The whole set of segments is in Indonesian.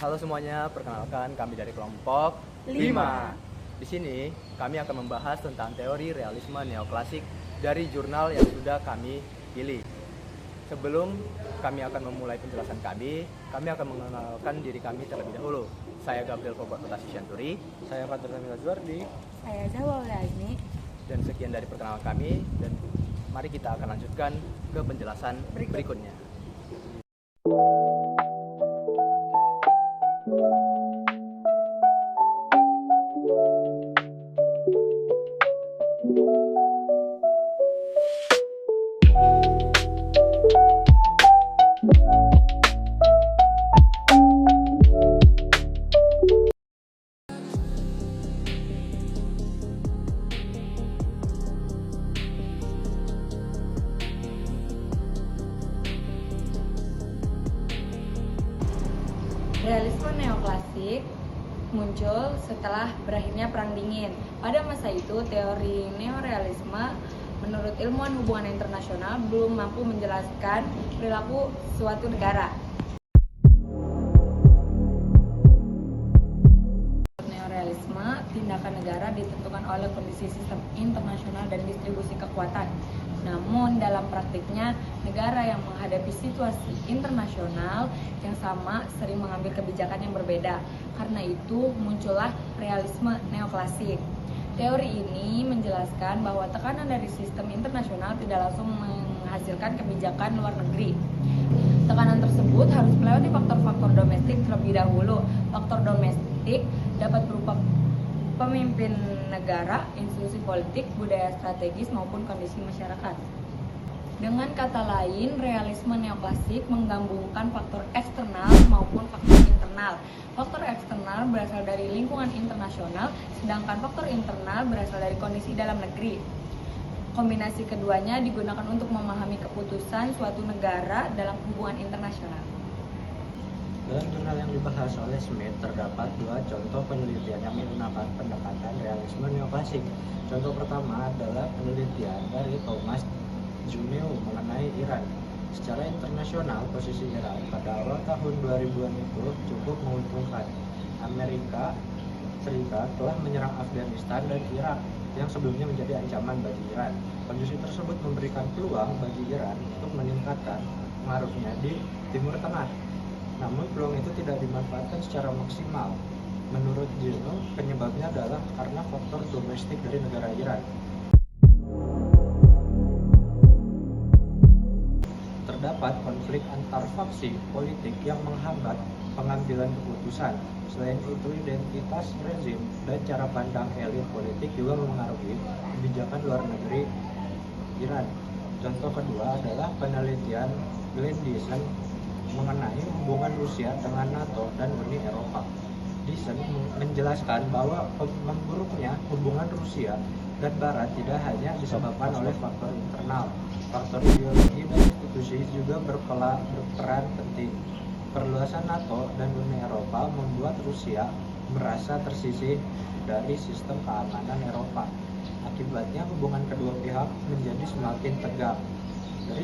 Halo semuanya, perkenalkan kami dari kelompok 5. Di sini kami akan membahas tentang teori realisme neoklasik dari jurnal yang sudah kami pilih. Sebelum kami akan memulai penjelasan kami akan mengenalkan diri kami terlebih dahulu. Saya Gabriel Kobot Syanturi. Saya Fatur Tamil Azwardi. Saya Zawal Azmi. Dan sekian dari perkenalan kami, dan mari kita akan lanjutkan ke penjelasan berikutnya. Realisme neoklasik muncul setelah berakhirnya Perang Dingin. Pada masa itu, teori neorealisme menurut ilmuwan hubungan internasional belum mampu menjelaskan perilaku suatu negara. Neorealisme, tindakan negara ditentukan oleh kondisi sistem internasional dan distribusi kekuatan. Namun dalam praktiknya, negara yang menghadapi situasi internasional yang sama sering mengambil kebijakan yang berbeda. Karena itu muncullah realisme neoklasik. Teori ini menjelaskan bahwa tekanan dari sistem internasional tidak langsung menghasilkan kebijakan luar negeri. Tekanan tersebut harus melewati faktor-faktor domestik terlebih dahulu. Faktor domestik dapat berupa pemimpin negara, institusi politik, budaya strategis, maupun kondisi masyarakat. Dengan kata lain, realisme neoklasik menggabungkan faktor eksternal maupun faktor internal. Faktor eksternal berasal dari lingkungan internasional, sedangkan faktor internal berasal dari kondisi dalam negeri. Kombinasi keduanya digunakan untuk memahami keputusan suatu negara dalam hubungan internasional. Dalam jurnal yang dibahas oleh Smith terdapat dua contoh penelitian yang menggunakan pendekatan realisme neoklasik. Contoh pertama adalah penelitian dari Thomas Juneo mengenai Iran. Secara internasional, posisi Iran pada awal tahun 2000-an itu cukup menguntungkan. Amerika Serikat telah menyerang Afghanistan dan Irak yang sebelumnya menjadi ancaman bagi Iran. Kondisi tersebut memberikan peluang bagi Iran untuk meningkatkan pengaruhnya di Timur Tengah. Namun peluang itu tidak dimanfaatkan secara maksimal. Menurut Juneo, penyebabnya adalah karena faktor domestik dari negara Iran. Terdapat konflik antar faksi politik yang menghambat pengambilan keputusan. Selain itu, identitas rezim dan cara pandang elit politik juga mempengaruhi kebijakan luar negeri Iran. Contoh kedua adalah penelitian Glenn Dyson mengenai hubungan Rusia dengan NATO dan Uni Eropa. Dyson menjelaskan bahwa memburuknya hubungan Rusia dan Barat tidak hanya disebabkan oleh faktor internal. Faktor ideologi dan institusi juga berperan penting. Perluasan NATO dan Uni Eropa membuat Rusia merasa tersisih dari sistem keamanan Eropa. Akibatnya hubungan kedua pihak menjadi semakin tegang. Dari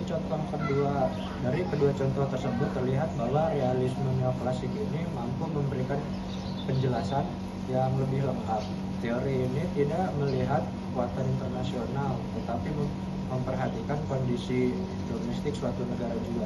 kedua contoh tersebut terlihat bahwa realisme neoklasik ini mampu memberikan penjelasan yang lebih lengkap. Teori ini tidak melihat kekuatan internasional, tetapi memperhatikan kondisi domestik suatu negara juga.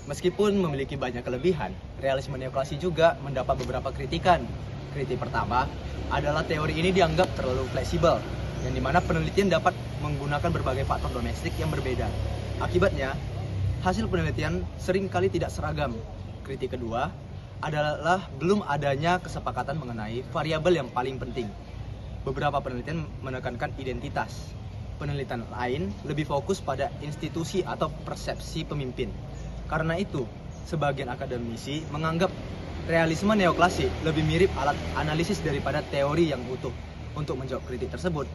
Meskipun memiliki banyak kelebihan, realisme neoklasik juga mendapat beberapa kritikan. Kritik pertama adalah teori ini dianggap terlalu fleksibel, yang dimana penelitian dapat menggunakan berbagai faktor domestik yang berbeda. Akibatnya, hasil penelitian seringkali tidak seragam. Kritik kedua adalah belum adanya kesepakatan mengenai variabel yang paling penting. Beberapa penelitian menekankan identitas. Penelitian lain lebih fokus pada institusi atau persepsi pemimpin. Karena itu, sebagian akademisi menganggap realisme neoklasik lebih mirip alat analisis daripada teori yang utuh. Untuk menjawab kritik tersebut,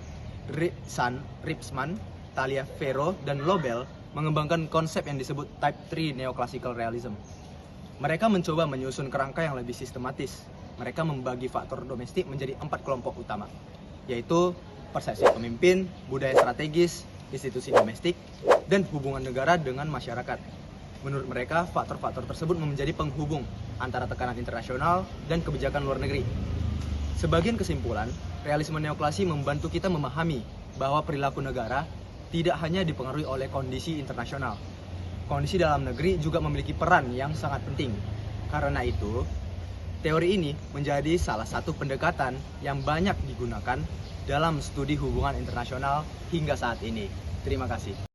Ripsman, Taliaferro, dan Lobel mengembangkan konsep yang disebut Type 3 Neoclassical Realism. Mereka mencoba menyusun kerangka yang lebih sistematis. Mereka membagi faktor domestik menjadi 4 kelompok utama, yaitu persepsi pemimpin, budaya strategis, institusi domestik, dan hubungan negara dengan masyarakat. Menurut mereka, faktor-faktor tersebut menjadi penghubung antara tekanan internasional dan kebijakan luar negeri. Sebagian kesimpulan, realisme neoklasik membantu kita memahami bahwa perilaku negara tidak hanya dipengaruhi oleh kondisi internasional. Kondisi dalam negeri juga memiliki peran yang sangat penting. Karena itu, teori ini menjadi salah satu pendekatan yang banyak digunakan dalam studi hubungan internasional hingga saat ini. Terima kasih.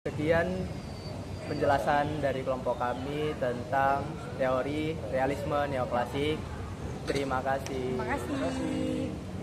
Sekian penjelasan dari kelompok kami tentang teori realisme neoklasik. Terima kasih. Terima kasih.